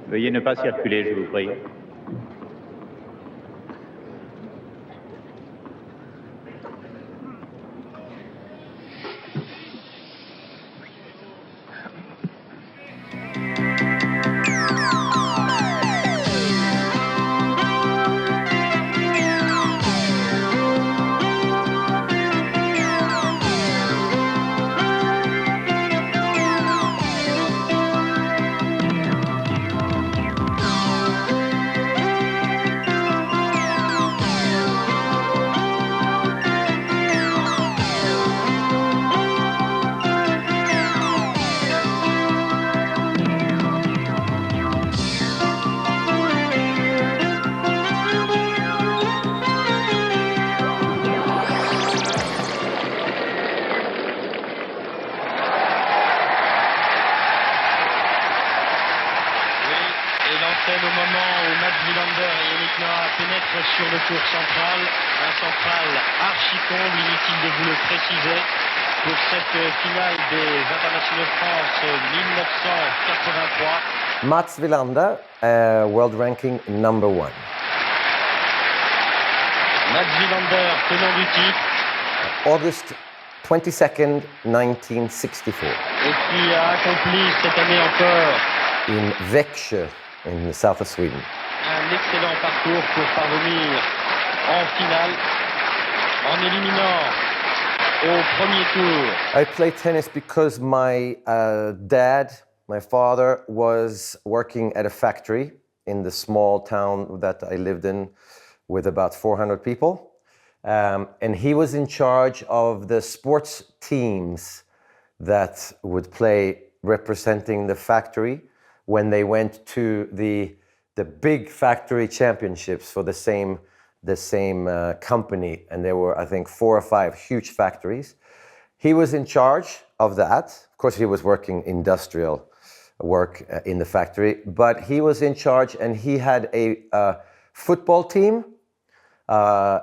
Veuillez ne pas circuler, je vous prie. Au moment où Mats Wilander et Yannick Noah pénètrent sur le court central, un central archi-comble, inutile de vous le préciser, pour cette finale des internationaux de France 1983. Mats Wilander, world ranking number 1. Mats Wilander, tenant du titre. August 22nd, 1964. Et qui a accompli cette année encore in Växjö, in the south of Sweden. Un excellent parcours pour parvenir en finale en éliminant au premier tour. I played tennis because my dad, my father, was working at a factory in the small town that I lived in with about 400 people. And he was in charge of the sports teams that would play representing the factory when they went to the big factory championships for the same company, and there were, I think, 4 or 5 huge factories. He was in charge of that. Of course, he was working industrial work in the factory, but he was in charge, and he had a football team.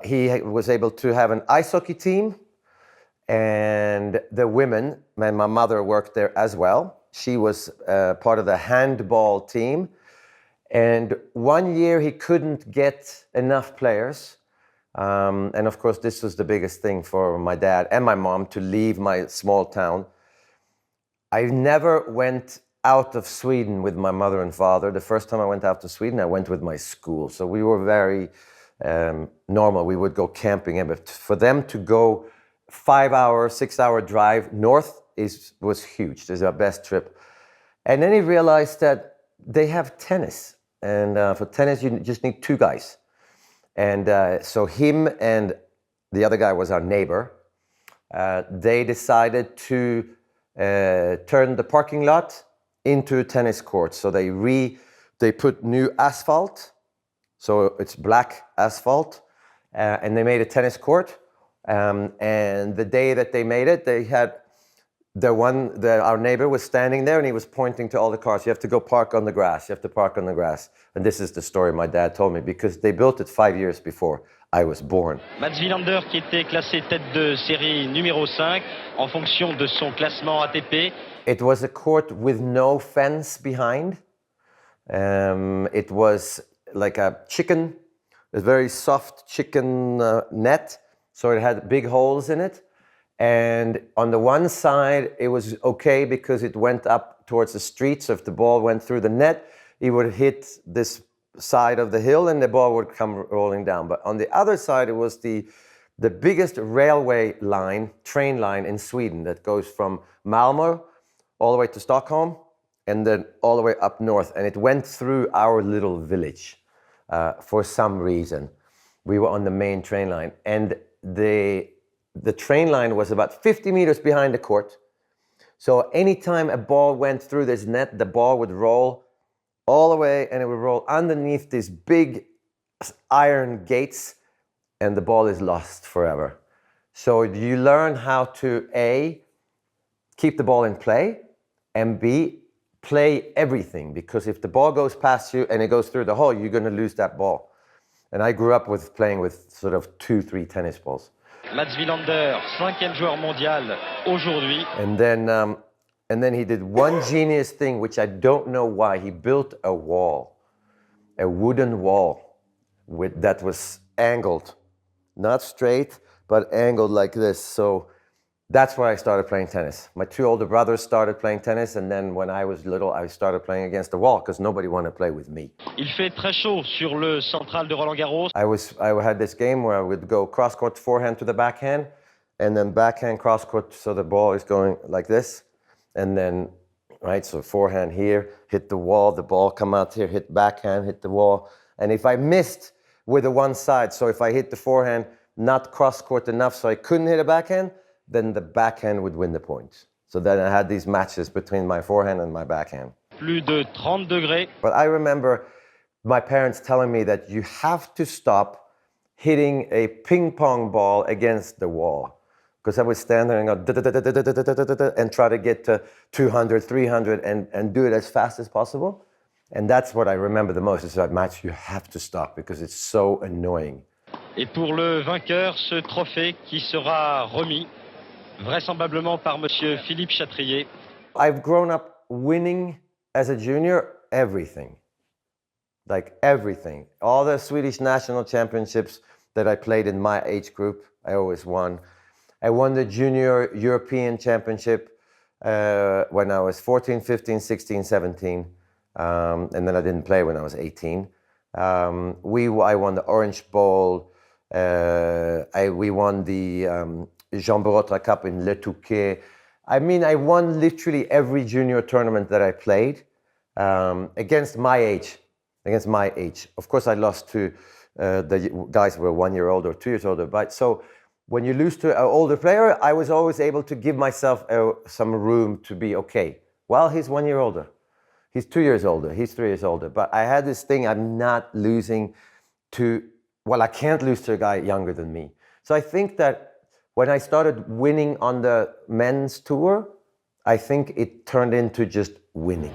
He was able to have an ice hockey team, and the women, and my mother worked there as well. She was part of the handball team. And one year he couldn't get enough players. And of course, this was the biggest thing for my dad and my mom, to leave my small town. I never went out of Sweden with my mother and father. The first time I went out to Sweden, I went with my school. So we were very normal. We would go camping. But for them to go 5-hour, 6-hour drive north was huge. This is our best trip. And then he realized that they have tennis. And for tennis, you just need 2 guys. And so him and the other guy was our neighbor. They decided to turn the parking lot into a tennis court. So they put new asphalt. So it's black asphalt. And they made a tennis court. And the day that they made it, they had our neighbor was standing there, and he was pointing to all the cars. You have to go park on the grass. You have to park on the grass. And this is the story my dad told me, because they built it 5 years before I was born. Mats Wilander, qui était classé tête de série numéro 5 en fonction de son classement ATP. It was a court with no fence behind. It was like a very soft chicken net. So it had big holes in it. And on the one side, it was okay because it went up towards the street. So if the ball went through the net, it would hit this side of the hill and the ball would come rolling down. But on the other side, it was the biggest railway line, train line in Sweden that goes from Malmö all the way to Stockholm and then all the way up north. And it went through our little village for some reason. We were on the main train line. And the train line was about 50 meters behind the court. So anytime a ball went through this net, the ball would roll all the way, and it would roll underneath these big iron gates, and the ball is lost forever. So you learn how to A, keep the ball in play, and B, play everything, because if the ball goes past you and it goes through the hole, you're going to lose that ball. And I grew up with playing with sort of 2-3 tennis balls. Mats Wilander, 5e joueur mondial aujourd'hui. And And then he did one genius thing, which I don't know why. He built a wall, a wooden wall that was angled, not straight, but angled like this. So that's where I started playing tennis. My two older brothers started playing tennis, and then when I was little, I started playing against the wall because nobody wanted to play with me. Il fait très chaud sur le central de Roland Garros. I had this game where I would go cross-court forehand to the backhand, and then backhand cross-court, so the ball is going like this. And then, right, so forehand here, hit the wall, the ball come out here, hit backhand, hit the wall. And if I missed with the one side, so if I hit the forehand, not cross-court enough so I couldn't hit a backhand, then the backhand would win the point. So then I had these matches between my forehand and my backhand. Plus de 30 degrés. But I remember my parents telling me that you have to stop hitting a ping pong ball against the wall. Because I would stand there and go and try to get to 200, 300 and do it as fast as possible. And that's what I remember the most. It's that match you have to stop because it's so annoying. Et pour le vainqueur, ce trophée qui sera remis vraisemblablement par Monsieur Philippe Chatrier. I've grown up winning as a junior everything. Like everything. All the Swedish national championships that I played in my age group, I always won. I won the Junior European Championship when I was 14, 15, 16, 17. And then I didn't play when I was 18. I won the Orange Bowl. We won the Jean Barotra Cup in Le Touquet. I mean, I won literally every junior tournament that I played against my age. Of course, I lost to the guys who were 1 year older or 2 years older. But so when you lose to an older player, I was always able to give myself some room to be okay. Well, he's 1 year older. He's 2 years older. He's 3 years older. But I had this thing, I'm not losing to, well, I can't lose to a guy younger than me. So I think that when I started winning on the men's tour, I think it turned into just winning.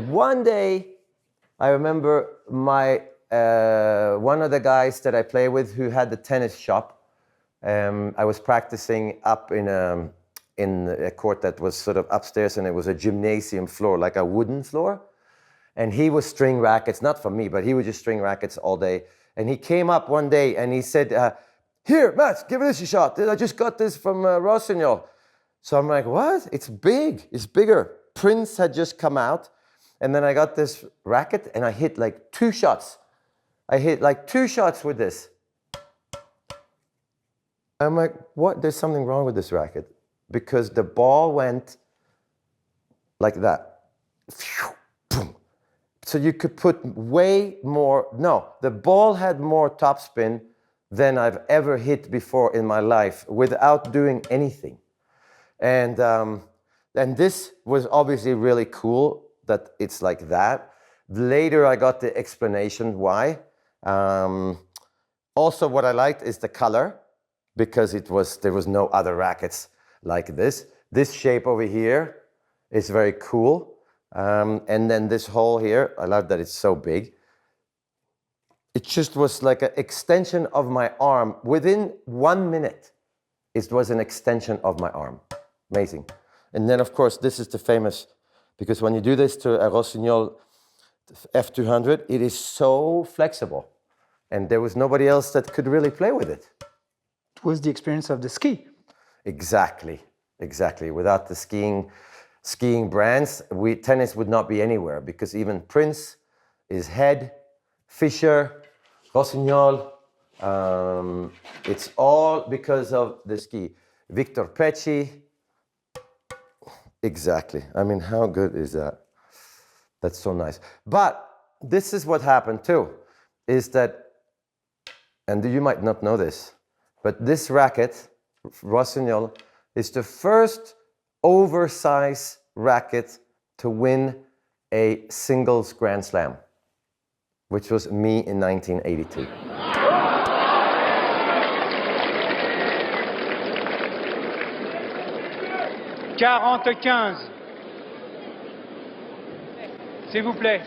One day, I remember one of the guys that I play with who had the tennis shop. I was practicing up in a court that was sort of upstairs, and it was a gymnasium floor, like a wooden floor. And he was string rackets, not for me, but he was just string rackets all day. And he came up one day and he said, "Here, Mats, give this a shot. I just got this from Rossignol." So I'm like, "What? It's big. It's bigger." Prince had just come out. And then I got this racket and I hit like 2 shots. I hit like 2 shots with this. I'm like, what? There's something wrong with this racket. Because the ball went like that. So you could put way more, no, the ball had more topspin than I've ever hit before in my life without doing anything. And this was obviously really cool that it's like that. Later I got the explanation why. Also what I liked is the color, because there was no other rackets like this. This shape over here is very cool. And then this hole here, I love that it's so big. It just was like an extension of my arm. Within 1 minute, it was an extension of my arm. Amazing. And then of course, this is the famous, because when you do this to a Rossignol F200, it is so flexible. And there was nobody else that could really play with it. It was the experience of the ski. Exactly. Without the skiing brands, tennis would not be anywhere, because even Prince, his head, Fischer, Rossignol, it's all because of the ski. Victor Pecci. Exactly. I mean, how good is that? That's so nice. But this is what happened too, is that, and you might not know this, but this racket, Rossignol, is the first oversized racket to win a singles Grand Slam, which was me in 1982. Quarante-quinze. S'il vous plaît.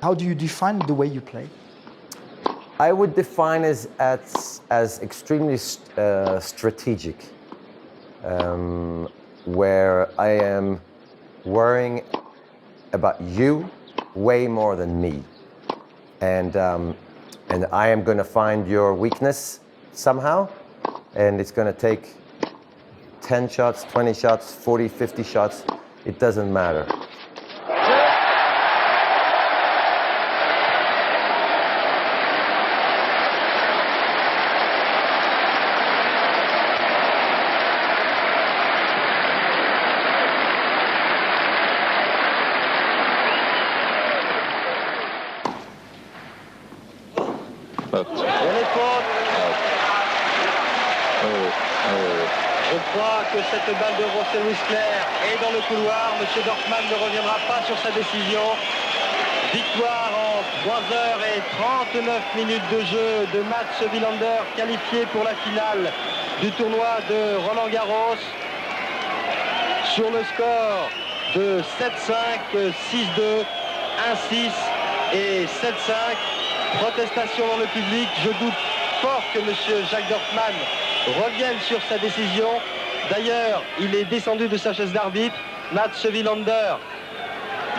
How do you define the way you play? I would define as extremely strategic, where I am worrying about you way more than me, and I am going to find your weakness somehow, and it's going to take 10 shots, 20 shots, 40, 50 shots. It doesn't matter. Je crois que cette balle de Rossel-Whistler est dans le couloir. Monsieur Dorfman ne reviendra pas sur sa décision. Victoire en 3 heures et 39 minutes de jeu de Mats Wilander, qualifié pour la finale du tournoi de Roland Garros. Sur le score de 7-5, 6-2, 1-6 et 7-5. Protestation dans le public. Je doute fort que monsieur Jacques Dorfman revienne sur sa décision. D'ailleurs, il est descendu de sa chaise d'arbitre. Mats Wilander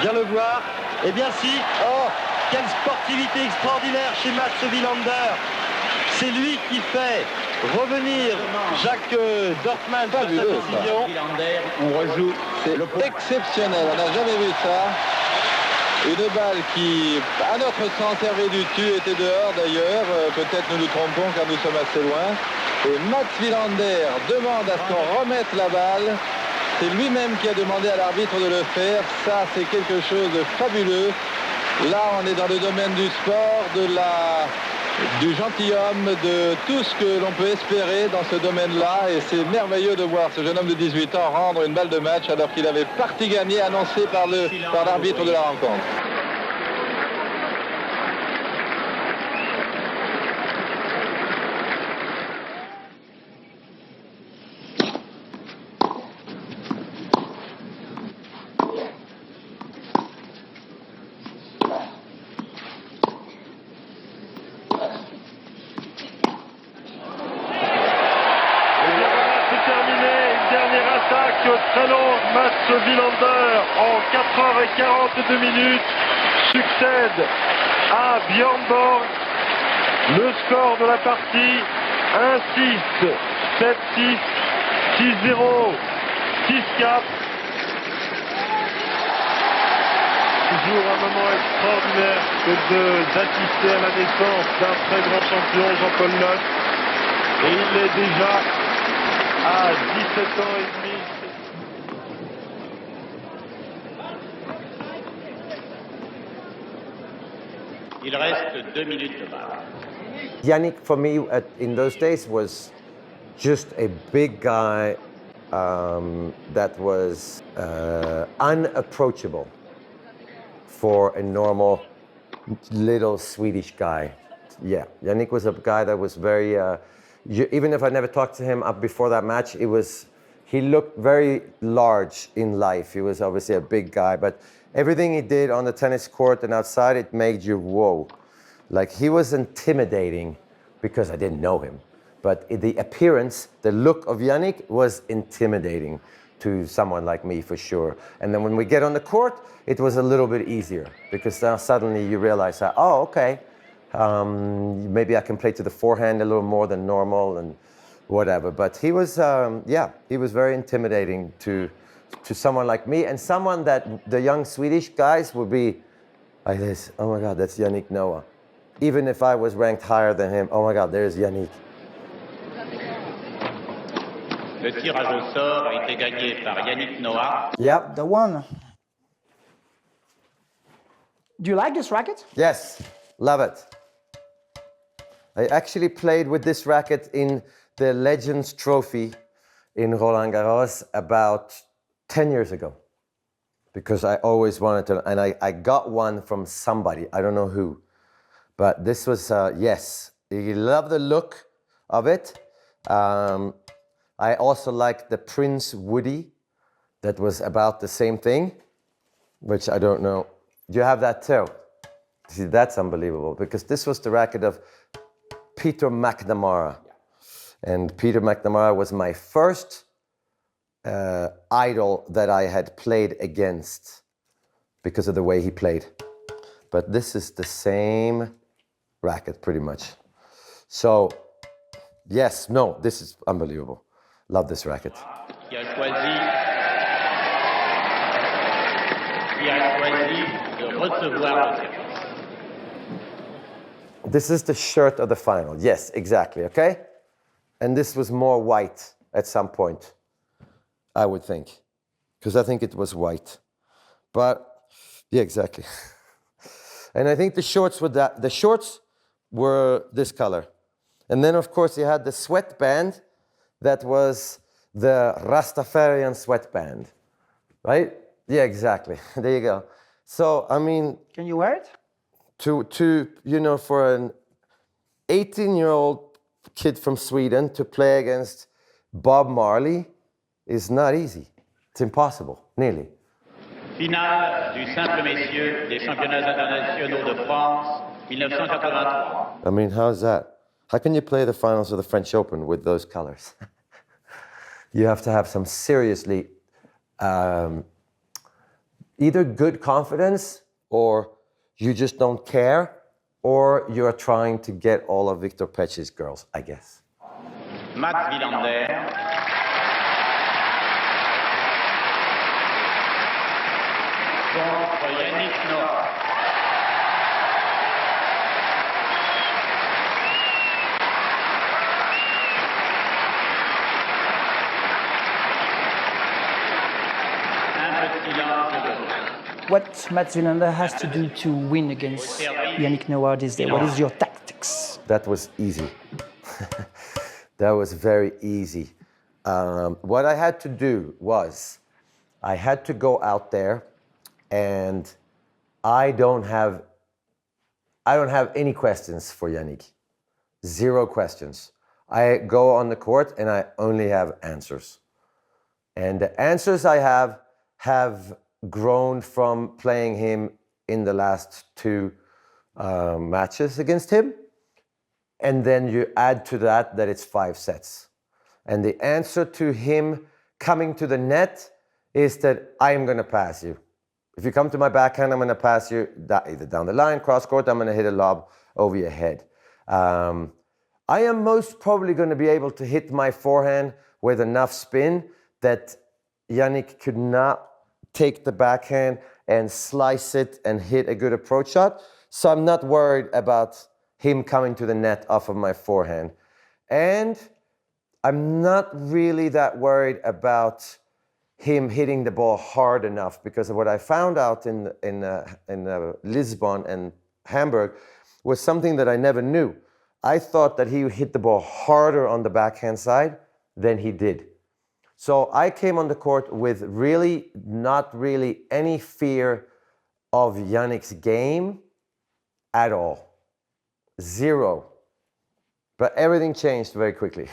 vient le voir. Eh bien si, oh, quelle sportivité extraordinaire chez Mats Wilander. C'est lui qui fait revenir Jacques Dorfman sur sa décision. On rejoue, c'est exceptionnel, on n'a jamais vu ça. Une balle qui, à notre sens, Hervé Dutu était dehors d'ailleurs. Peut-être nous nous trompons car nous sommes assez loin. Et Mats Wilander demande à ce qu'on remette la balle. C'est lui-même qui a demandé à l'arbitre de le faire. Ça, c'est quelque chose de fabuleux. Là, on est dans le domaine du sport, du gentilhomme, de tout ce que l'on peut espérer dans ce domaine-là. Et c'est merveilleux de voir ce jeune homme de 18 ans rendre une balle de match alors qu'il avait partie gagnée annoncée par l'arbitre de la rencontre. Très longue, Mats Wilander en 4h42 minutes succède à Björn Borg. Le score de la partie 1-6, 7-6, 6-0, 6-4. Toujours un moment extraordinaire que d'assister à la naissance d'un très grand champion, Jean-Paul Lotte. Et il est déjà à 17 ans et demi. Il reste 2 minutes de balle. Yannick, for me, in those days, was just a big guy that was unapproachable for a normal little Swedish guy. Yeah, Yannick was a guy that was very, even if I never talked to him up before that match, he looked very large in life. He was obviously a big guy, but everything he did on the tennis court and outside, it made you whoa. Like, he was intimidating because I didn't know him. But the appearance, the look of Yannick was intimidating to someone like me for sure. And then when we get on the court, it was a little bit easier because now suddenly you realize that, oh, okay, maybe I can play to the forehand a little more than normal and whatever. But he was, he was very intimidating to someone like me, and someone that the young Swedish guys would be like this. Oh my God, that's Yannick Noah. Even if I was ranked higher than him, oh my God, there's Yannick. Le tirage au sort a été gagné par Yannick Noah. Yep. The one. Do you like this racket? Yes, love it. I actually played with this racket in the Legends Trophy in Roland Garros about 10 years ago, because I always wanted to, and I got one from somebody, I don't know who, but this was, yes, you love the look of it. I also like the Prince Woody that was about the same thing, which I don't know. Do you have that too? See, that's unbelievable, because this was the racket of Peter McNamara. And Peter McNamara was my first idol that I had played against because of the way he played. But this is the same racket, pretty much. So, yes, no, this is unbelievable. Love this racket. Qui a choisi de recevoir le service. This is the shirt of the final. Yes, exactly, okay? And this was more white at some point, I would think. Because I think it was white. But, yeah, exactly. And I think the shorts were this color. And then, of course, you had the sweatband that was the Rastafarian sweatband, right? Yeah, exactly. There you go. So, I mean... Can you wear it? For an 18-year-old kid from Sweden to play against Bob Marley is not easy. It's impossible, nearly. Finale du simple messieurs des championnats internationaux de France 1983. I mean, how's that? How can you play the finals of the French Open with those colors? You have to have some seriously either good confidence, or you just don't care, or you're trying to get all of Victor Pecci's girls, I guess. Max Wilander. Contre Yannick Noah. What Mats Wilander has to do to win against Yannick Noah this day? What is your tactics? That was easy. That was very easy. What I had to do was, I had to go out there, and I don't have any questions for Yannick. 0 questions. I go on the court and I only have answers. And the answers I have grown from playing him in the last 2 matches against him. And then you add to that it's 5 sets. And the answer to him coming to the net is that I am going to pass you. If you come to my backhand, I'm going to pass you either down the line, cross court, I'm going to hit a lob over your head. I am most probably going to be able to hit my forehand with enough spin that Yannick could not take the backhand and slice it and hit a good approach shot. So I'm not worried about him coming to the net off of my forehand. And I'm not really that worried about him hitting the ball hard enough, because of what I found out in Lisbon and Hamburg was something that I never knew. I thought that he would hit the ball harder on the backhand side than he did. So I came on the court with not really any fear of Yannick's game at all. 0. But everything changed very quickly.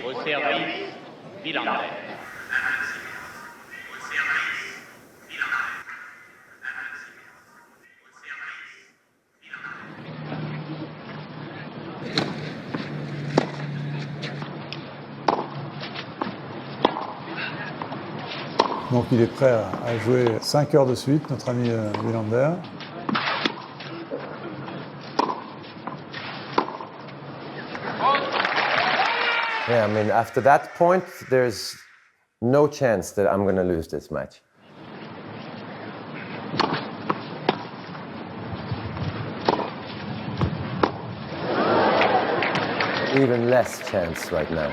Au service, Wilander. Donc il est prêt à jouer 5 heures de suite, notre ami Wilander. Yeah, I mean, after that point, there's no chance that I'm going to lose this match. Even less chance right now.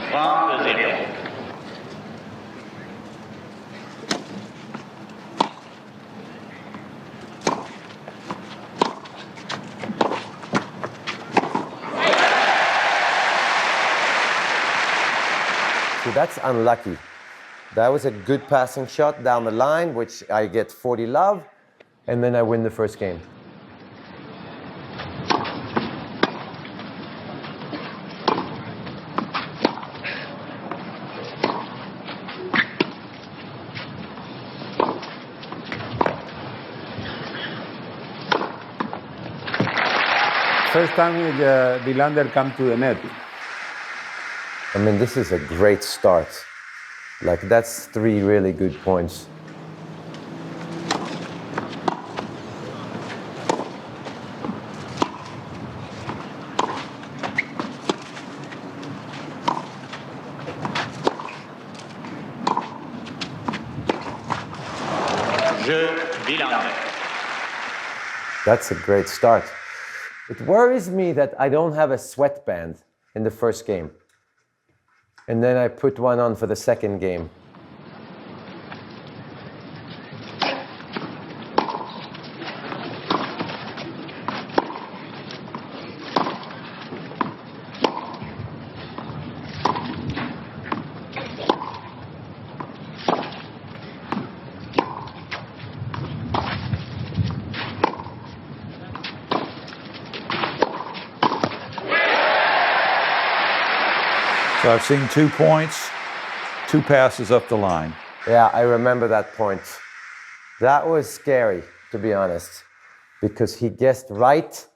30-0. That's unlucky. That was a good passing shot down the line, which I get 40 love, and then I win the first game. first time Wilander come to the net. I mean, this is a great start. Like, that's 3 really good points. That's a great start. It worries me that I don't have a sweatband in the first game. And then I put one on for the second game. So I've seen 2 points, 2 passes up the line. Yeah, I remember that point. That was scary, to be honest, because he guessed right,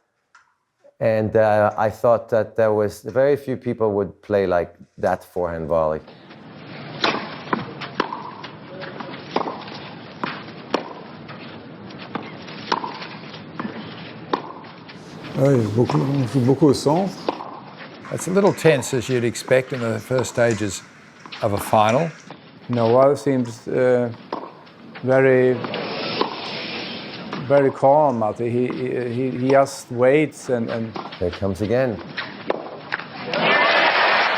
and I thought that there was very few people would play like that forehand volley. Oui, on joue beaucoup au centre. It's a little tense, as you'd expect in the first stages of a final. Noah seems very calm. He just waits and... There it comes again.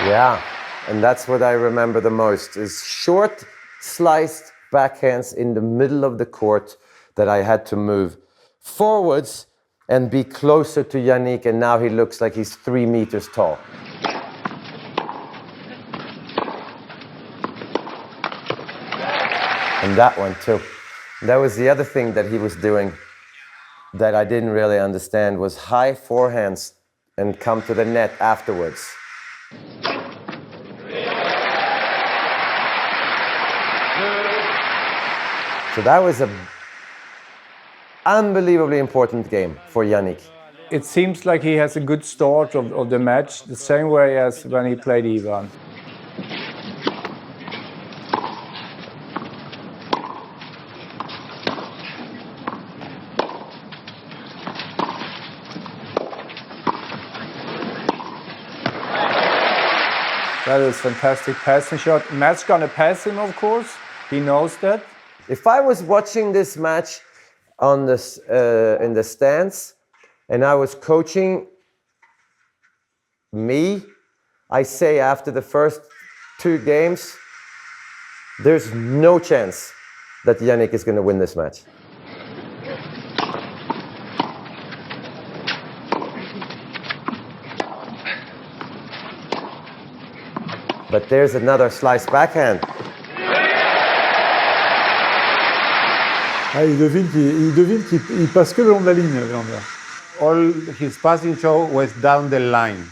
Yeah, and that's what I remember the most, is short, sliced backhands in the middle of the court that I had to move forwards and be closer to Yannick, and now he looks like he's 3 meters tall. And that one too. That was the other thing that he was doing that I didn't really understand, was high forehands and come to the net afterwards. So that was an unbelievably important game for Yannick. It seems like he has a good start of the match, the same way as when he played Ivan. That is fantastic passing shot. Matt's gonna pass him, of course. He knows that. If I was watching this match on this, in the stands, and I was coaching me, I say after the first 2 games, there's no chance that Yannick is going to win this match. But there's another slice backhand. Ah, il devine qu'il passe que le long de la ligne, Wilander. All his passing show was down the line.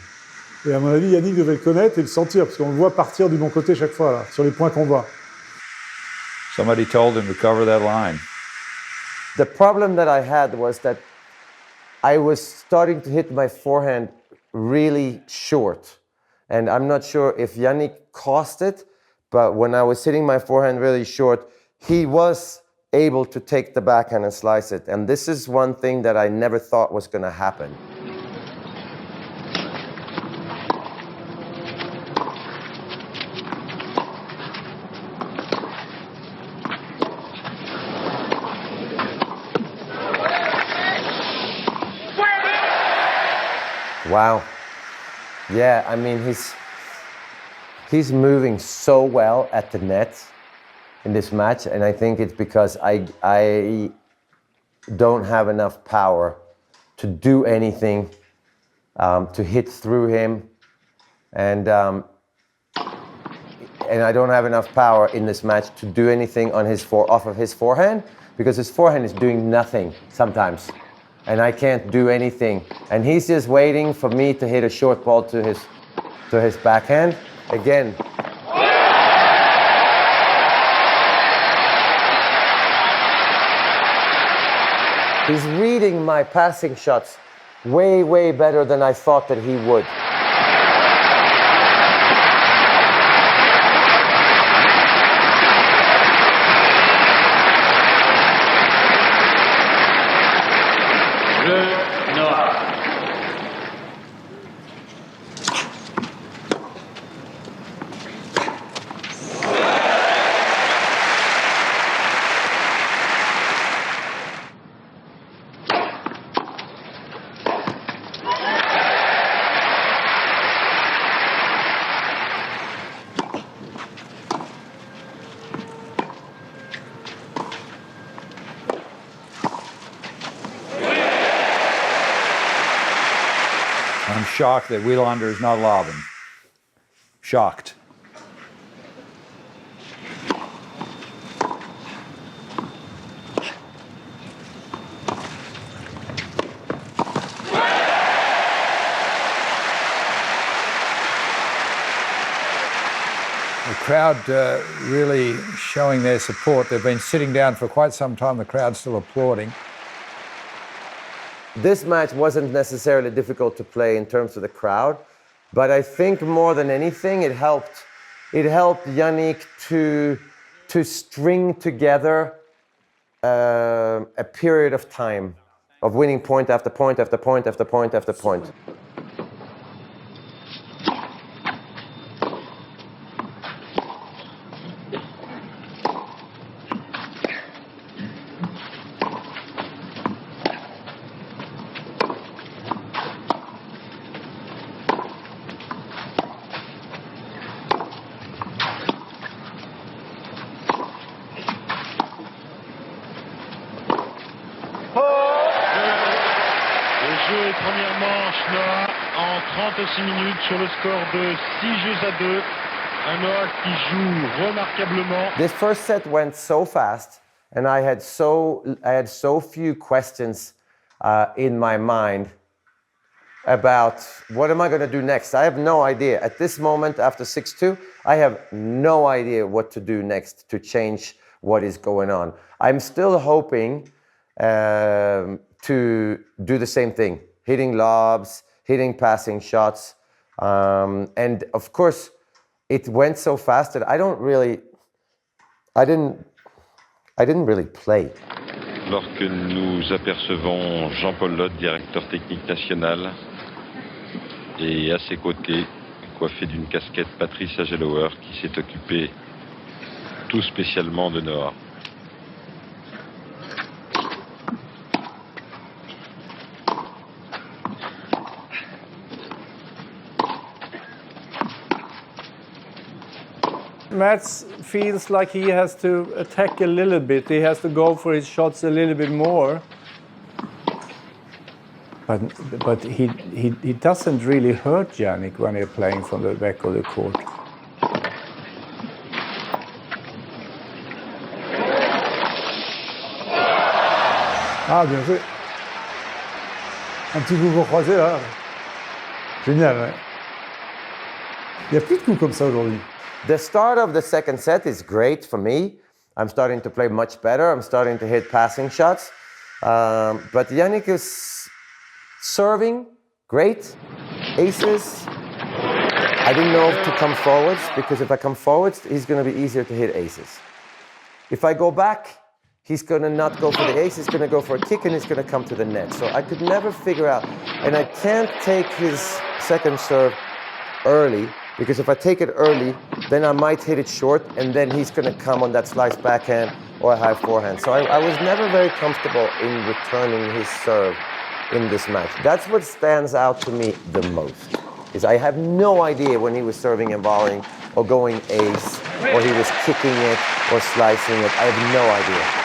Et à mon avis, Yannick devait le connaître et le sentir, parce qu'on le voit partir du bon côté chaque fois, là, sur les points qu'on voit. Somebody told him to cover that line. The problem that I had was that I was starting to hit my forehand really short. And I'm not sure if Yannick caused it, but when I was hitting my forehand really short, he was able to take the backhand and slice it. And this is one thing that I never thought was going to happen. Wow. Yeah, I mean, he's moving so well at the net in this match, and I think it's because I don't have enough power to do anything, to hit through him, and I don't have enough power in this match to do anything on off of his forehand, because his forehand is doing nothing sometimes, and I can't do anything, and he's just waiting for me to hit a short ball to his backhand again. He's reading my passing shots way, way better than I thought that he would. Noah. I'm shocked that Wielander is not lobbing. Shocked. The crowd really showing their support. They've been sitting down for quite some time. The crowd's still applauding. This match wasn't necessarily difficult to play in terms of the crowd, but I think more than anything, it helped Yannick to string together a period of time of winning point after point after point after point after point. Première manche, Noah, en 36 minutes sur le score de 6 jeux à 2. Un Noah qui joue remarquablement. This first set went so fast, and I had so few questions in my mind about what am I going to do next. I have no idea. At this moment, after 6-2, I have no idea what to do next to change what is going on. I'm still hoping to do the same thing, hitting lobs, hitting passing shots. And of course, it went so fast that I didn't really play. Lorsque nous apercevons Jean-Paul Lotte, directeur technique national, et à ses côtés, coiffé d'une casquette, Patrice Agelower, qui s'est occupé tout spécialement de Noah. Mats feels like he has to attack a little bit. He has to go for his shots a little bit more. But he doesn't really hurt Yannick when he's playing from the back of the court. Ah, bien fait. Un petit coup pour croiser, là. Génial, ouais. Il n'y a plus de coups comme ça aujourd'hui. The start of the second set is great for me. I'm starting to play much better. I'm starting to hit passing shots. But Yannick is serving great. Aces. I didn't know to come forwards, because if I come forwards, he's going to be easier to hit aces. If I go back, he's going to not go for the ace. He's going to go for a kick, and he's going to come to the net. So I could never figure out. And I can't take his second serve early, because if I take it early, then I might hit it short, and then he's going to come on that slice backhand or a high forehand. So I was never very comfortable in returning his serve in this match. That's what stands out to me the most, is I have no idea when he was serving and volleying or going ace, or he was kicking it or slicing it. I have no idea.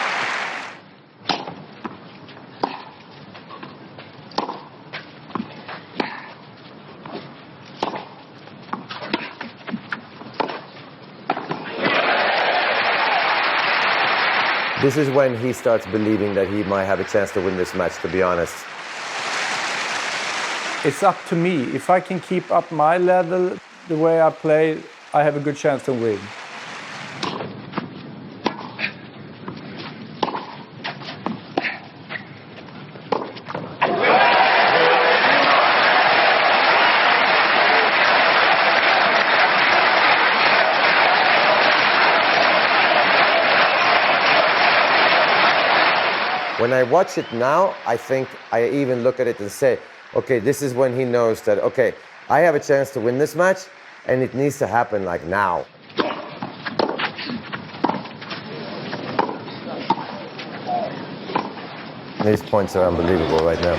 This is when he starts believing that he might have a chance to win this match, to be honest. It's up to me. If I can keep up my level, the way I play, I have a good chance to win. When I watch it now, I think I even look at it and say, okay, this is when he knows that, okay, I have a chance to win this match, and it needs to happen like now. These points are unbelievable right now.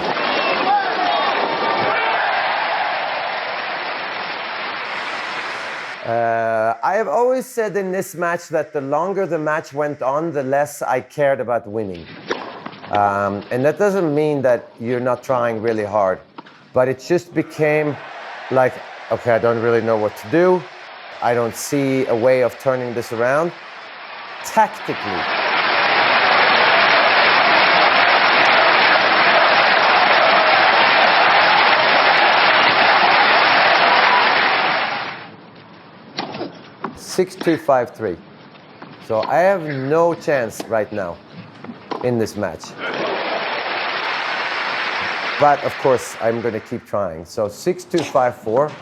I have always said in this match that the longer the match went on, the less I cared about winning. And that doesn't mean that you're not trying really hard, but it just became like, okay, I don't really know what to do. I don't see a way of turning this around. Tactically. (6-2, 5-3). So I have no chance right now in this match. But of course, I'm going to keep trying. So 6-2, 5-4.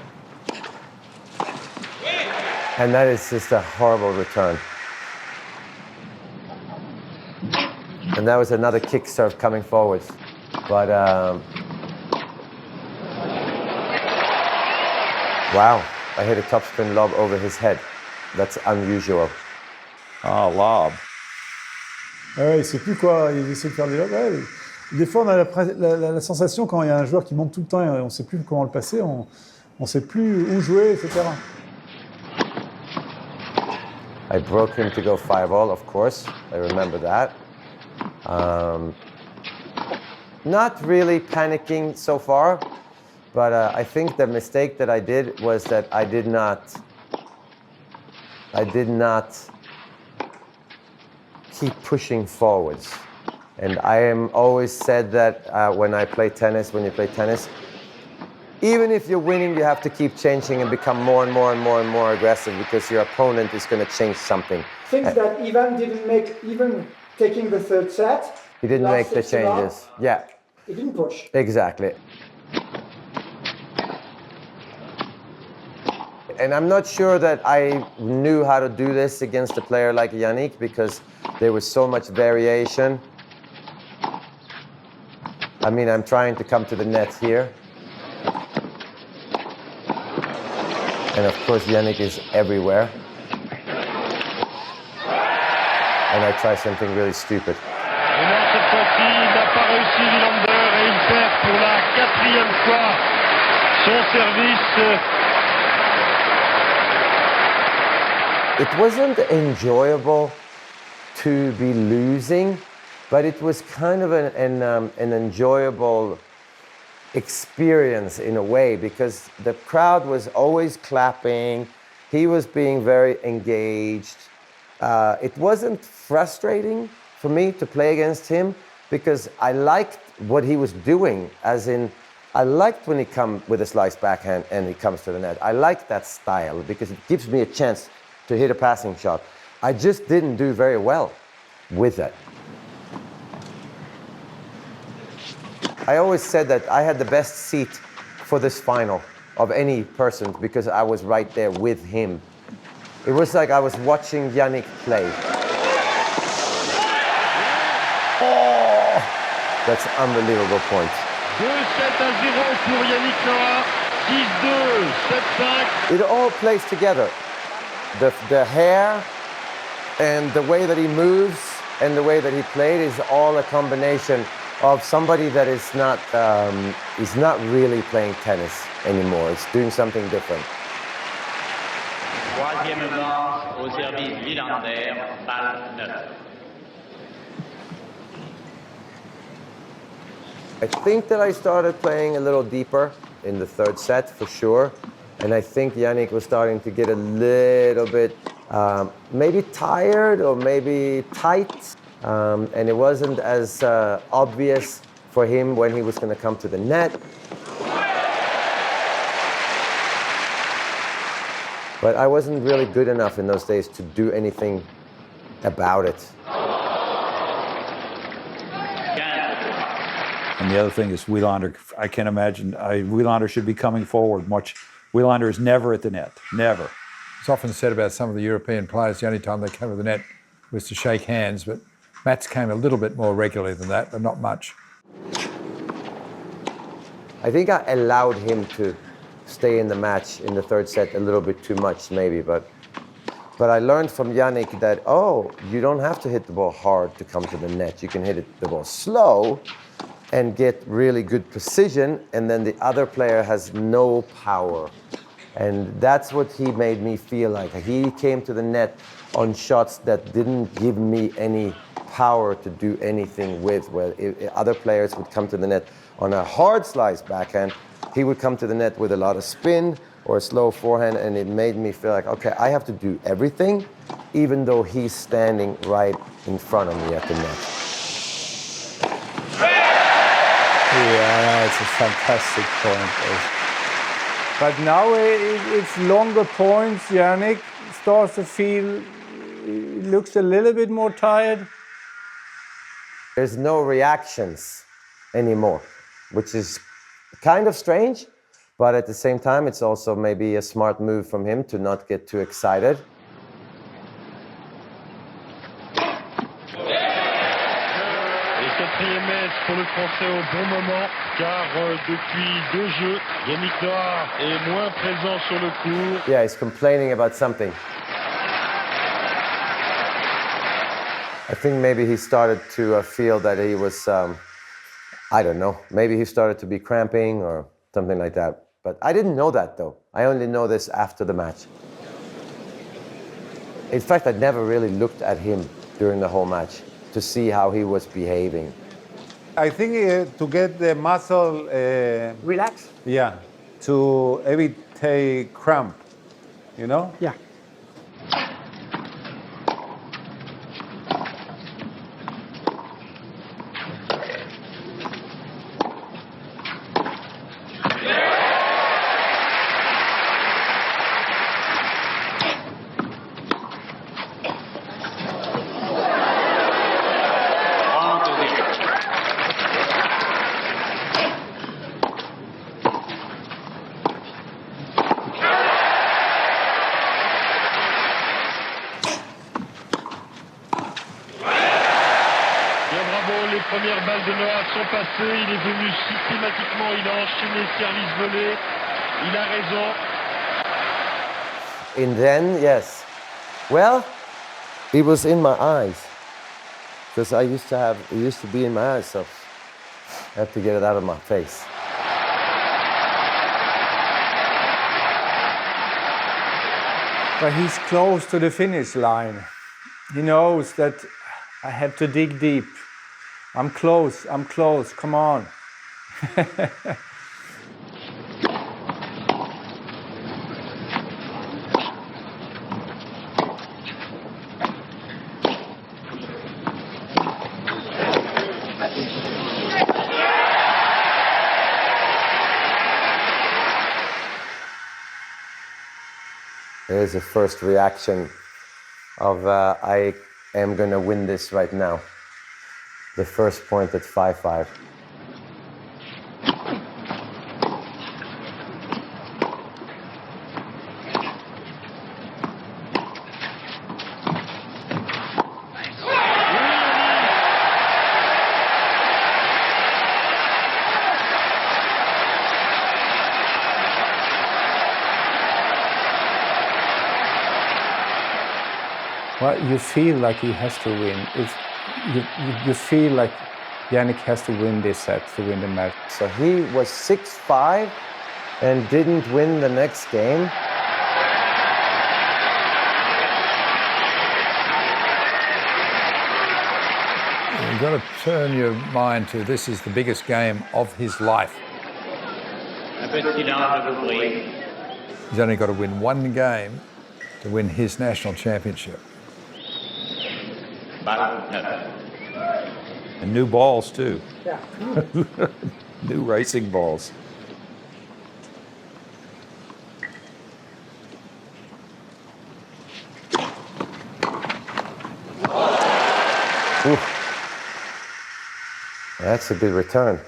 And that is just a horrible return. And that was another kick serve coming forward. But, wow, I hit a topspin lob over his head. That's unusual. Ah, lob. Ouais, il ne sait plus quoi, il essaie de faire des lobs. Ouais, des fois, on a la sensation quand il y a un joueur qui monte tout le temps et on ne sait plus comment le passer, on ne sait plus où jouer, etc. I broke him to go 5-all, of course. I remember that. Not really panicking so far, but I think the mistake that I did was that I did not keep pushing forwards. And I am always said that when you play tennis, even if you're winning, you have to keep changing and become more and more and more and more aggressive because your opponent is going to change something. Things that Ivan didn't make, even taking the third set. He didn't make the changes. Yeah. He didn't push. Exactly. And I'm not sure that I knew how to do this against a player like Yannick because there was so much variation. I mean, I'm trying to come to the net here. And of course, Yannick is everywhere. And I try something really stupid. Et non, cette fois-ci, il n'a pas réussi Wilander et il perd pour la 4e fois son service. It wasn't enjoyable to be losing, but it was kind of an enjoyable experience in a way because the crowd was always clapping. He was being very engaged. It wasn't frustrating for me to play against him because I liked what he was doing, as in I liked when he comes with a slice backhand and he comes to the net. I like that style because it gives me a chance to hit a passing shot. I just didn't do very well with it. I always said that I had the best seat for this final of any person because I was right there with him. It was like I was watching Yannick play. Oh, that's an unbelievable point. 2-7-0 pour Yannick Noah. 6-2, 7-5. It all plays together. The hair and the way that he moves and the way that he played is all a combination of somebody that is not really playing tennis anymore. It's doing something different. Troisième manche au service Wilander, balle 9. I think that I started playing a little deeper in the third set for sure. And I think Yannick was starting to get a little bit maybe tired or maybe tight. And it wasn't as obvious for him when he was going to come to the net. But I wasn't really good enough in those days to do anything about it. And the other thing is Wilander, I can't imagine, Wilander should be coming forward much. Wilander is never at the net, never. It's often said about some of the European players, the only time they come to the net was to shake hands, but Mats came a little bit more regularly than that, but not much. I think I allowed him to stay in the match in the third set a little bit too much, maybe, but I learned from Yannick that, you don't have to hit the ball hard to come to the net. You can hit the ball slow and get really good precision, and then the other player has no power. And that's what he made me feel like. He came to the net on shots that didn't give me any power to do anything with. Where other players would come to the net on a hard slice backhand, he would come to the net with a lot of spin or a slow forehand, and it made me feel like, okay, I have to do everything, even though he's standing right in front of me at the net. Yeah, it's a fantastic point. But now it's longer points. Yannick starts to feel, looks a little bit more tired. There's no reactions anymore, which is kind of strange, but at the same time, it's also maybe a smart move from him to not get too excited. Quatrième match pour le Français au bon moment, car depuis 2 jeux, Yannick Noah est moins présent sur le court. Yeah, he's complaining about something. I think maybe he started to feel that he was, I don't know, maybe he started to be cramping or something like that. But I didn't know that, though. I only know this after the match. In fact, I never really looked at him during the whole match to see how he was behaving. I think to get the muscle... Relax? Yeah, to evite cramp, you know? Yeah. Les premières balles de Noah sont passées, il est venu systématiquement, il a enchaîné service volé, il a raison. And then, yes. Well, it was in my eyes. Because it used to be in my eyes, so I have to get it out of my face. But he's close to the finish line. He knows that I have to dig deep. I'm close, come on. There's a first reaction of I am going to win this right now. The first point at 5-5. Well, you feel like he has to win. You feel like Yannick has to win this set to win the match. So he was 6-5 and didn't win the next game. You've got to turn your mind to this is the biggest game of his life. Un peu de silence, je vous prie. He's only got to win one game to win his national championship. Balle 9. And new balls, too. Yeah. New racing balls. Ooh. That's a good return.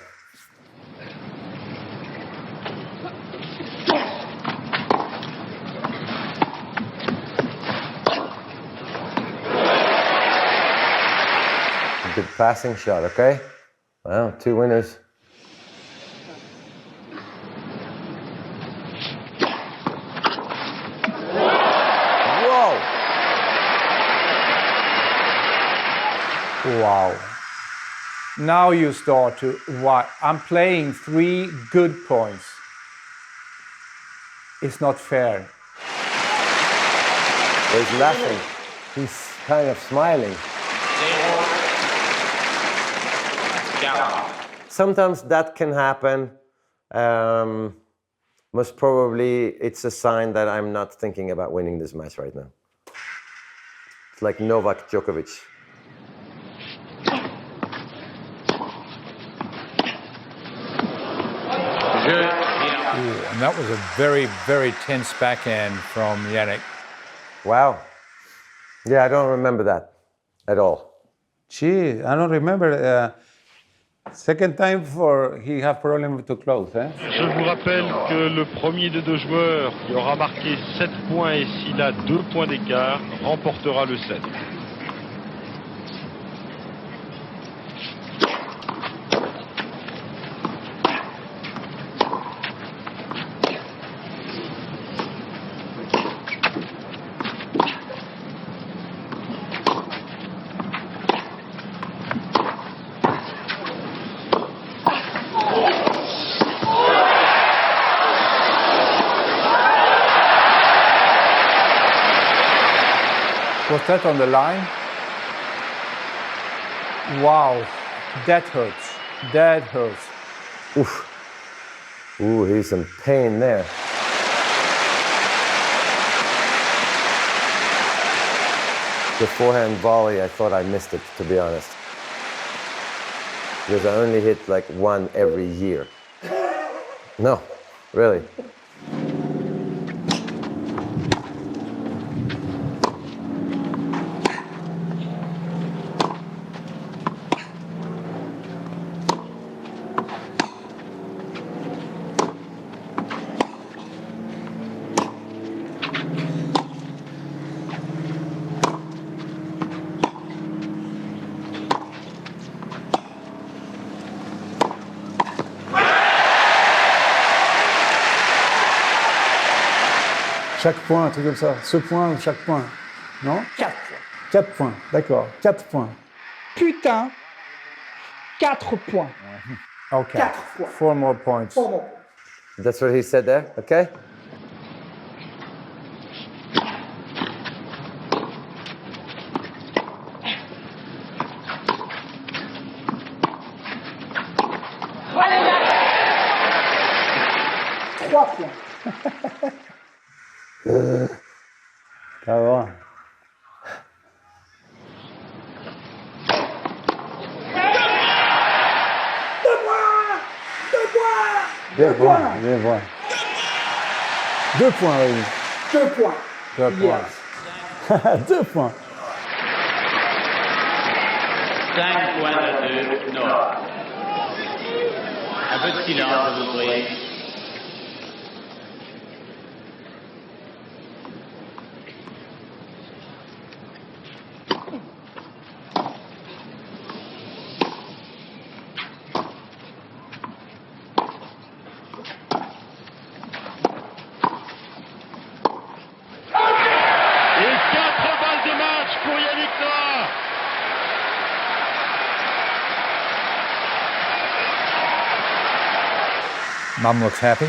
good passing shot, okay? Well, 2 winners. Whoa! Wow. Now you start to, why? I'm playing 3 good points. It's not fair. He's laughing. He's kind of smiling. Sometimes that can happen. Most probably it's a sign that I'm not thinking about winning this match right now. It's like Novak Djokovic. Ooh, and that was a very, very tense backhand from Yannick. Wow. Yeah, I don't remember that at all. Gee, I don't remember. Second time for he have problem to close. Je vous rappelle que le premier des deux joueurs qui aura marqué 7 points et s'il a 2 points d'écart remportera le set. Was that on the line? Wow, that hurts. That hurts. Oof. Ooh, he's in pain there. The forehand volley, I thought I missed it, to be honest. Because I only hit like 1 every year. No, really. Chaque point, un truc comme ça. Ce point ou chaque point. Non? 4 points. 4 points, d'accord. 4 points. Putain, 4 points. Okay. 4 points. 4 more points. 4 more. That's what he said there, okay? Ça va. Deux points. 2 points, oui. 2 points. 2 points. 2 points. 5 points de 2, Noah. Un peu de silence, je vous prie. Et 4 balles de match pour Yannick Noah. Mum looks happy.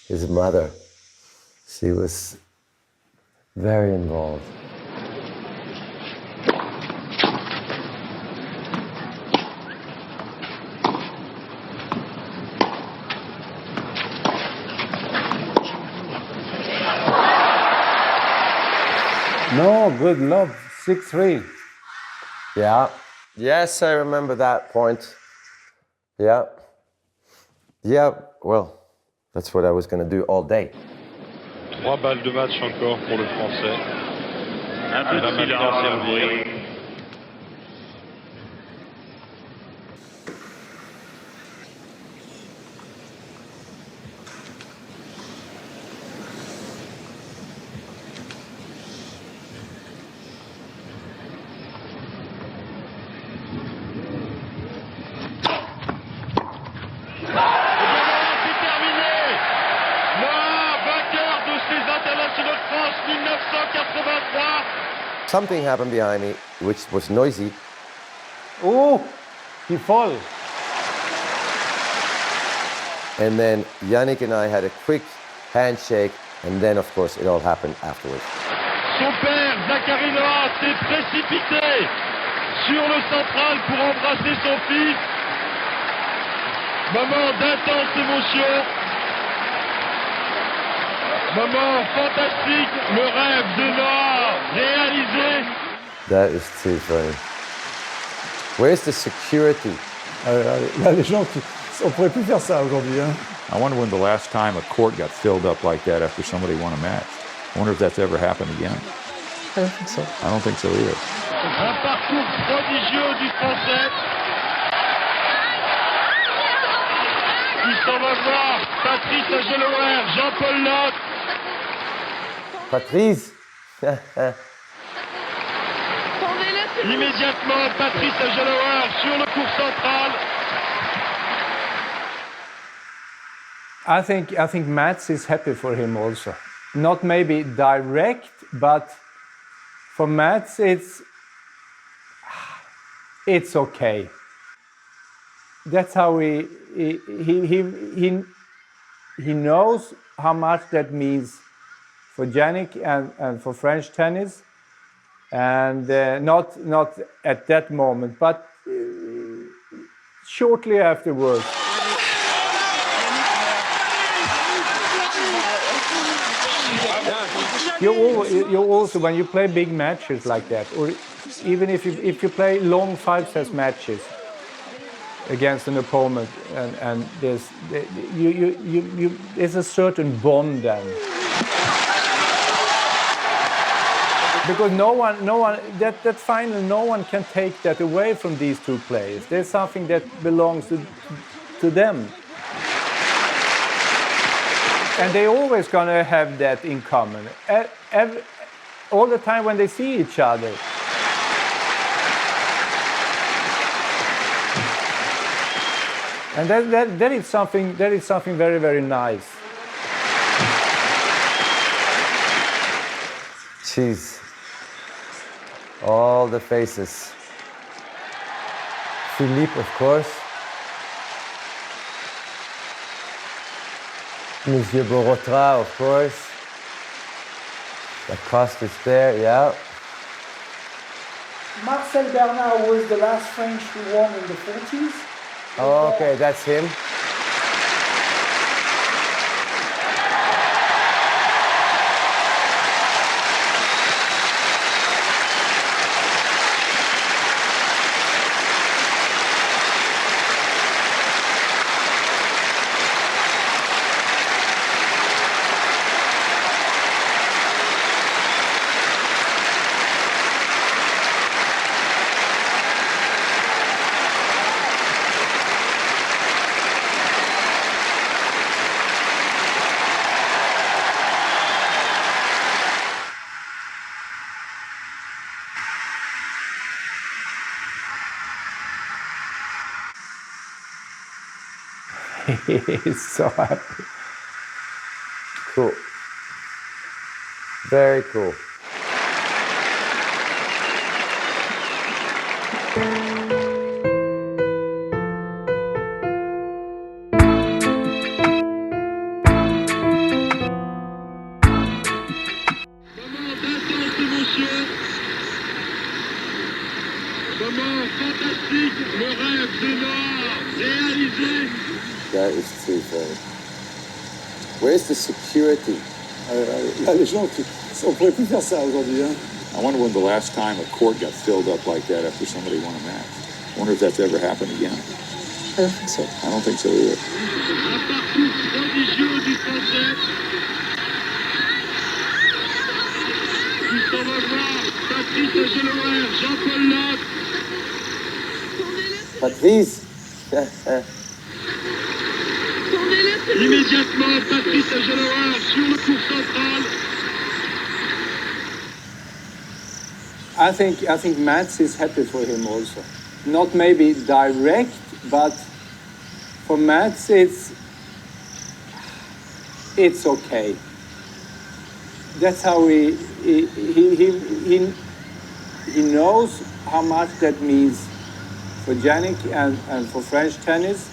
His mother, she was very involved. No, good love. 6-3. Yeah. Yes, I remember that point. Yeah. Yeah, well, that's what I was going to do all day. 3 balles de match encore pour le Français. Un peu de silence, je vous prie. France 1983. Something happened behind me, which was noisy. Oh, he fall. And then Yannick and I had a quick handshake, and then, of course, it all happened afterwards. Son père, Zachary Noah, s'est précipité sur le central pour embrasser son fils. Moment d'intense émotion. Moment fantastique, le rêve de Noah réalisé. That is too funny. Where's the security? Là, les gens qui... On pourrait plus faire ça aujourd'hui. Hein. I wonder when the last time a court got filled up like that after somebody won a match. I wonder if that's ever happened again. I don't think so. I don't think so either. Un parcours prodigieux du Français. Il s'en va voir Patrice Agelower, Jean-Paul Lotte. Patrice. Immédiatement, Patrice Agelower sur le court central. I think Mats is happy for him also. Not maybe direct, but for Mats it's okay. That's how he knows how much that means for Yannick and for French tennis, and not at that moment, but shortly afterwards. You also, when you play big matches like that, or even if you play long 5-set matches against an opponent, and there's a certain bond then, because no one that final, no one can take that away from these two players. There's something that belongs to them. And they're always going to have that in common, all the time when they see each other. And that is something very, very nice. Jeez. All the faces. Philippe, of course. Monsieur Borotra, of course. Lacoste is there, yeah. Marcel Bernard was the last French who won in the 40s. Oh, okay, that's him. He's so happy. Cool. Very cool. Moment fantastique, le rêve de Noah réalisé. That is too funny. Where's the security? Là, les gens qui... On pourrait plus faire ça aujourd'hui. Hein. I wonder when the last time a court got filled up like that after somebody won a match. I wonder if that's ever happened again. I don't think so. I don't think so either. Un parcours prodigieux du Français. Il s'en va voir Patrice Agelower, Jean-Paul Lotte. Patrice. Immédiatement, Patrice Agelower sur le court central. I think Mats is happy for him also. Not maybe direct, but for Mats it's okay. that's how he knows how much that means for Yannick and for French tennis,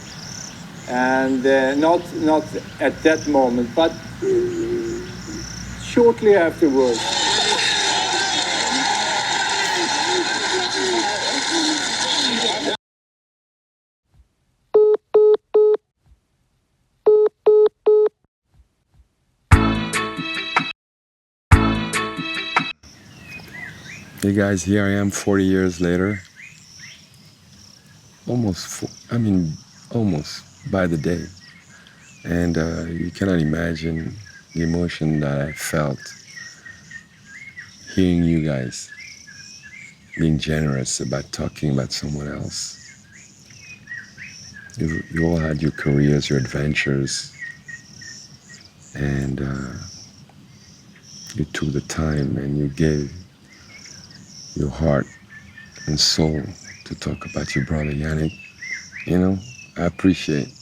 and not at that moment, but shortly afterwards. Hey guys, here I am 40 years later. Almost by the day. And you cannot imagine the emotion that I felt hearing you guys being generous about talking about someone else. You all had your careers, your adventures, and you took the time and you gave your heart and soul to talk about your brother Yannick. You know, I appreciate,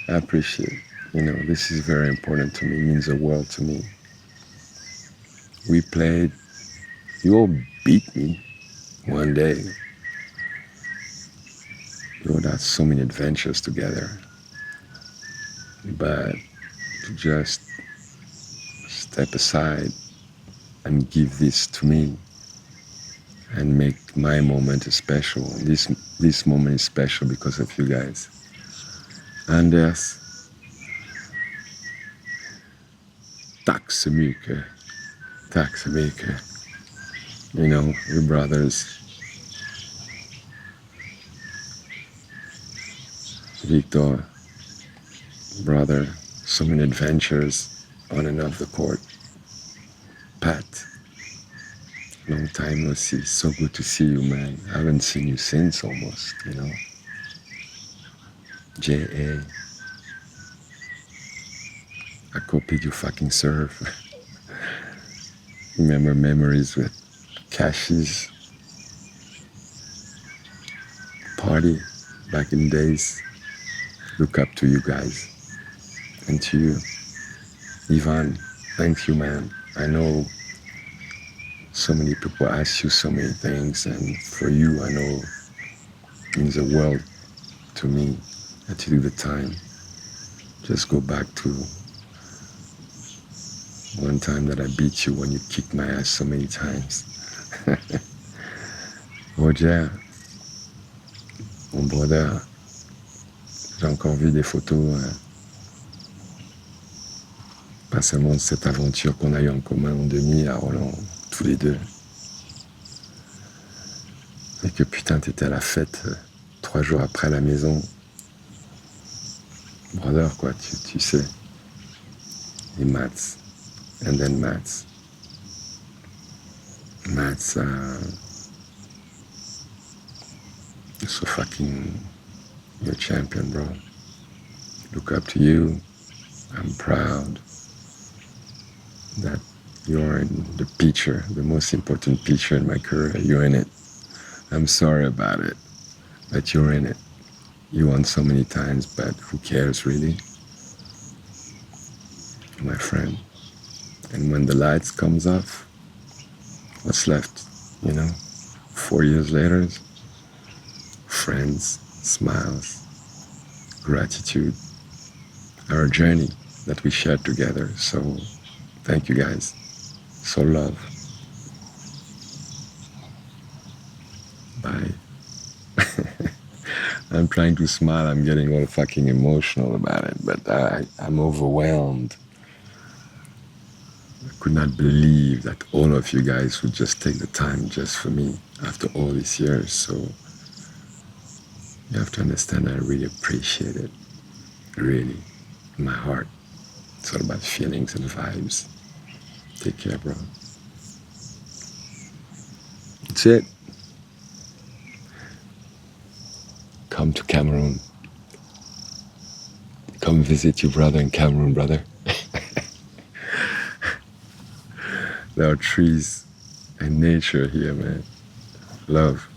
you know, this is very important to me, it means the world to me. We played, you all beat me one day. We all had so many adventures together. But to just step aside and give this to me and make my moment special. This moment is special because of you guys. Anders, tack så mycket. You know, we're brothers. Victor, brother, so many adventures on and off the court. Pat, long time no see. So good to see you, man. I haven't seen you since almost, you know. J.A. I copied your fucking serve. Remember memories with Cashies. Party back in days. Look up to you guys. And to you. Ivan, thank you, man. I know so many people ask you so many things, and for you, I know it means the world to me that you do the time. Just go back to one time that I beat you when you kicked my ass so many times. Roger, mon brother, j'ai encore vu des photos, pas seulement de cette aventure qu'on a eue en commun en demi à Roland, tous les deux. Et que putain, t'étais à la fête 3 jours après à la maison. Brother, quoi, tu sais. Et Mats. And then Mats. Mats, you're so fucking, you're a champion, bro. Look up to you. I'm proud that you're in the picture, the most important picture in my career. You're in it. I'm sorry about it, but you're in it. You won so many times, but who cares, really? My friend. And when the lights comes off, what's left, you know? 4 years later, friends, smiles, gratitude, our journey that we shared together. So thank you guys. So love. Bye. I'm trying to smile, I'm getting all fucking emotional about it, but I'm overwhelmed. I could not believe that all of you guys would just take the time just for me after all these years. So you have to understand I really appreciate it. Really. In my heart. It's all about feelings and vibes. Take care, bro. That's it. Come to Cameroon. Come visit your brother in Cameroon, brother. There are trees and nature here, man. Love.